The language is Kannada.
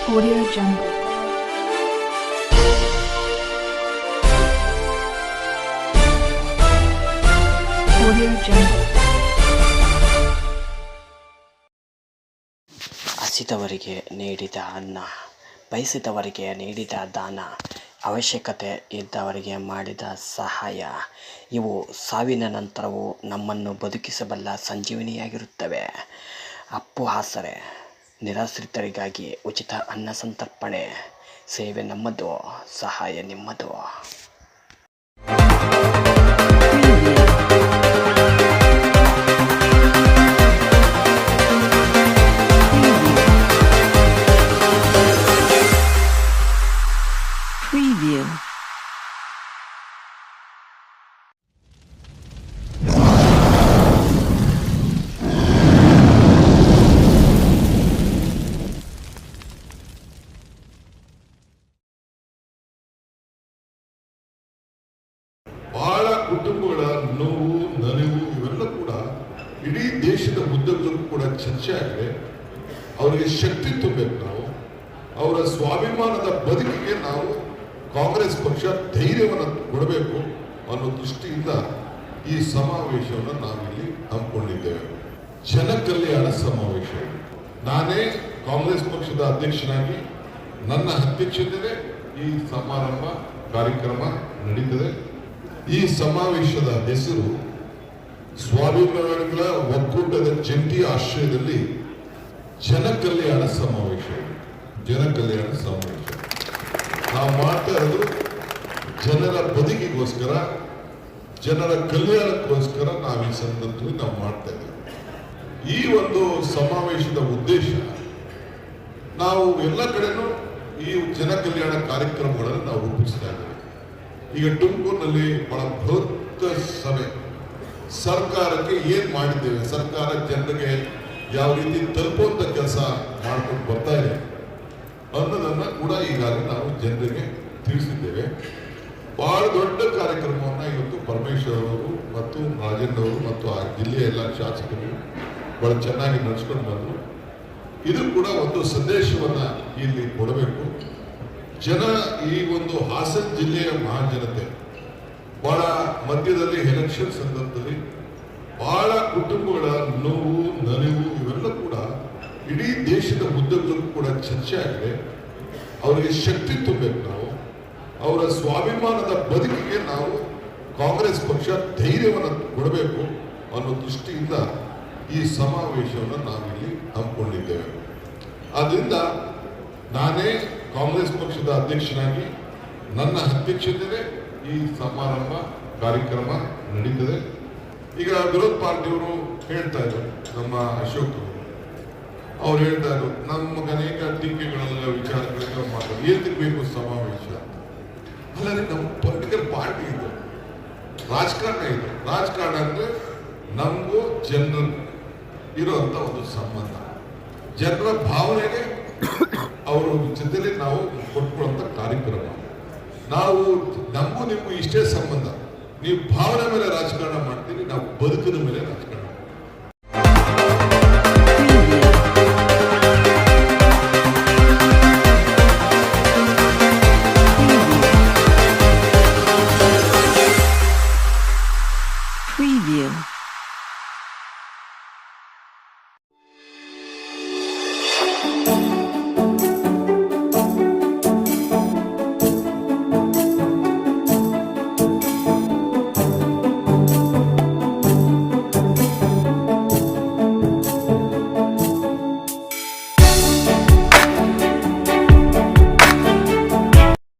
Audio Jungle. Audio Jungle. ಹಸಿದವರಿಗೆ ನೀಡಿದ ಅನ್ನ, ಬಯಸಿದವರಿಗೆ ನೀಡಿದ ದಾನ, ಅವಶ್ಯಕತೆ ಇದ್ದವರಿಗೆ ಮಾಡಿದ ಸಹಾಯ ಇವು ಸಾವಿನ ನಂತರವೂ ನಮ್ಮನ್ನು ಬದುಕಿಸಬಲ್ಲ ಸಂಜೀವನಿಯಾಗಿರುತ್ತವೆ. ಅಪ್ಪು ಆಸರೆ, ನಿರಾಶ್ರಿತರಿಗಾಗಿ ಉಚಿತ ಅನ್ನ ಸಂತರ್ಪಣೆ. ಸೇವೆ ನಮ್ಮದು, ಸಹಾಯ ನಿಮ್ಮದು. Preview. ಬಹಳ ಕುಟುಂಬಗಳ ನೋವು, ನಲಿವು ಇವೆಲ್ಲ ಕೂಡ ಇಡೀ ದೇಶದ ಉದ್ದಕ್ಕೂ ಕೂಡ ಚರ್ಚೆ ಆಗಿದೆ. ಅವರಿಗೆ ಶಕ್ತಿ ತುಂಬಬೇಕು. ನಾವು ಅವರ ಸ್ವಾಭಿಮಾನದ ಬದುಕಿಗೆ ನಾವು ಕಾಂಗ್ರೆಸ್ ಪಕ್ಷ ಧೈರ್ಯವನ್ನು ಕೊಡಬೇಕು ಅನ್ನೋ ದೃಷ್ಟಿಯಿಂದ ಈ ಸಮಾವೇಶವನ್ನು ನಾವಿಲ್ಲಿ ಹಮ್ಮಿಕೊಂಡಿದ್ದೇವೆ. ಜನ ಕಲ್ಯಾಣ ಸಮಾವೇಶ. ನಾನೇ ಕಾಂಗ್ರೆಸ್ ಪಕ್ಷದ ಅಧ್ಯಕ್ಷನಾಗಿ ನನ್ನ ಅಧ್ಯಕ್ಷತೆಯಲ್ಲೇ ಈ ಸಮಾರಂಭ ಕಾರ್ಯಕ್ರಮ ನಡೀತದೆ. ಈ ಸಮಾವೇಶದ ಹೆಸರು ಸ್ವಾಭಿಮಾನಿಗಳ ಒಕ್ಕೂಟದ ಜಂಟಿ ಆಶ್ರಯದಲ್ಲಿ ಜನ ಕಲ್ಯಾಣ ಸಮಾವೇಶ. ಜನ ಕಲ್ಯಾಣ ಸಮಾವೇಶ ನಾವು ಮಾಡ್ತಾ ಇರೋದು ಜನರ ಬದುಕಿಗೋಸ್ಕರ, ಜನರ ಕಲ್ಯಾಣಕ್ಕೋಸ್ಕರ ನಾವು ಈ ಸಂದರ್ಭದಲ್ಲಿ ನಾವು ಮಾಡ್ತಾ ಇದ್ದೇವೆ. ಈ ಒಂದು ಸಮಾವೇಶದ ಉದ್ದೇಶ, ನಾವು ಎಲ್ಲ ಕಡೆನೂ ಈ ಜನ ಕಲ್ಯಾಣ ಕಾರ್ಯಕ್ರಮಗಳನ್ನು ನಾವು ರೂಪಿಸ್ತಾ ಇದ್ದೇವೆ. ಈಗ ತುಮಕೂರಿನಲ್ಲಿ ಬಹಳ ಬೃಹತ್ ಸಭೆ, ಸರ್ಕಾರಕ್ಕೆ ಏನ್ ಮಾಡಿದ್ದೇವೆ, ಸರ್ಕಾರ ಜನರಿಗೆ ಯಾವ ರೀತಿ ತಲುಪುವಂತ ಕೆಲಸ ಮಾಡ್ಕೊಂಡು ಬರ್ತಾ ಇದೆ ಅನ್ನೋದನ್ನ ಕೂಡ ಈಗಾಗಲೇ ನಾವು ಜನರಿಗೆ ತಿಳಿಸಿದ್ದೇವೆ. ಬಹಳ ದೊಡ್ಡ ಕಾರ್ಯಕ್ರಮವನ್ನ ಇವತ್ತು ಪರಮೇಶ್ವರ್ ಅವರು ಮತ್ತು ರಾಜೇಂದ್ರ ಅವರು ಮತ್ತು ಆ ಜಿಲ್ಲೆಯ ಎಲ್ಲ ಶಾಸಕರು ಬಹಳ ಚೆನ್ನಾಗಿ ನಡೆಸ್ಕೊಂಡು ಬಂದರು. ಇದು ಕೂಡ ಒಂದು ಸಂದೇಶವನ್ನ ಇಲ್ಲಿ ಕೊಡಬೇಕು. ಜನ ಈ ಒಂದು ಹಾಸನ ಜಿಲ್ಲೆಯ ಮಹಾಜನತೆ ಬಹಳ ಮಧ್ಯದಲ್ಲಿ ಎಲೆಕ್ಷನ್ ಸಂದರ್ಭದಲ್ಲಿ ಬಹಳ ಕುಟುಂಬಗಳ ನೋವು, ನಲಿವು ಇವೆಲ್ಲ ಕೂಡ ಇಡೀ ದೇಶದ ಉದ್ದಕ್ಕೂ ಕೂಡ ಚರ್ಚೆ ಆಗಿದೆ. ಅವರಿಗೆ ಶಕ್ತಿ ತುಂಬಬೇಕು. ನಾವು ಅವರ ಸ್ವಾಭಿಮಾನದ ಬದುಕಿಗೆ ನಾವು ಕಾಂಗ್ರೆಸ್ ಪಕ್ಷ ಧೈರ್ಯವನ್ನು ಕೊಡಬೇಕು ಅನ್ನೋ ದೃಷ್ಟಿಯಿಂದ ಈ ಸಮಾವೇಶವನ್ನು ನಾವಿಲ್ಲಿ ಹಮ್ಮಿಕೊಂಡಿದ್ದೇವೆ. ಆದ್ದರಿಂದ ನಾನೇ ಕಾಂಗ್ರೆಸ್ ಪಕ್ಷದ ಅಧ್ಯಕ್ಷನಾಗಿ ನನ್ನ ಅಧ್ಯಕ್ಷತೆಯಲ್ಲೇ ಈ ಸಮಾರಂಭ ಕಾರ್ಯಕ್ರಮ ನಡೀತದೆ. ಈಗ ವಿರೋಧ ಪಾರ್ಟಿಯವರು ಹೇಳ್ತಾ ಇದ್ದಾರೆ, ನಮ್ಮ ಅಶೋಕ್ ಅವ್ರು ಹೇಳ್ತಾ ಇದ್ರು, ನಮಗೆ ಅನೇಕ ಟೀಕೆಗಳೆಲ್ಲ ವಿಚಾರಗಳಿಗೆ ಮಾತಾಡೋದು ಏತಕ್ಕೆ ಬೇಕು ಸಮಾವೇಶ. ಅಲ್ಲದೆ ನಮ್ಮ ಪೊಲಿಟಿಕಲ್ ಪಾರ್ಟಿ ಇದೆ, ರಾಜಕಾರಣ ಇದೆ. ರಾಜಕಾರಣ ಅಂದ್ರೆ ನಮಗೂ ಜನರು ಇರುವಂತ ಒಂದು ಸಂಬಂಧ, ಜನರ ಭಾವನೆಗೆ ಅವರ ಜೊತೆಲಿ ನಾವು ಕೊಟ್ಕೊಳ್ಳುವಂತ ಕಾರ್ಯಕ್ರಮ. ನಾವು ನಮಗೂ ನಿಮಗೂ ಇಷ್ಟೇ ಸಂಬಂಧ. ನೀವು ಭಾವನೆ ಮೇಲೆ ರಾಜಕಾರಣ ಮಾಡ್ತೀವಿ, ನಾವು ಬದುಕಿನ ಮೇಲೆ ರಾಜಕಾರಣ.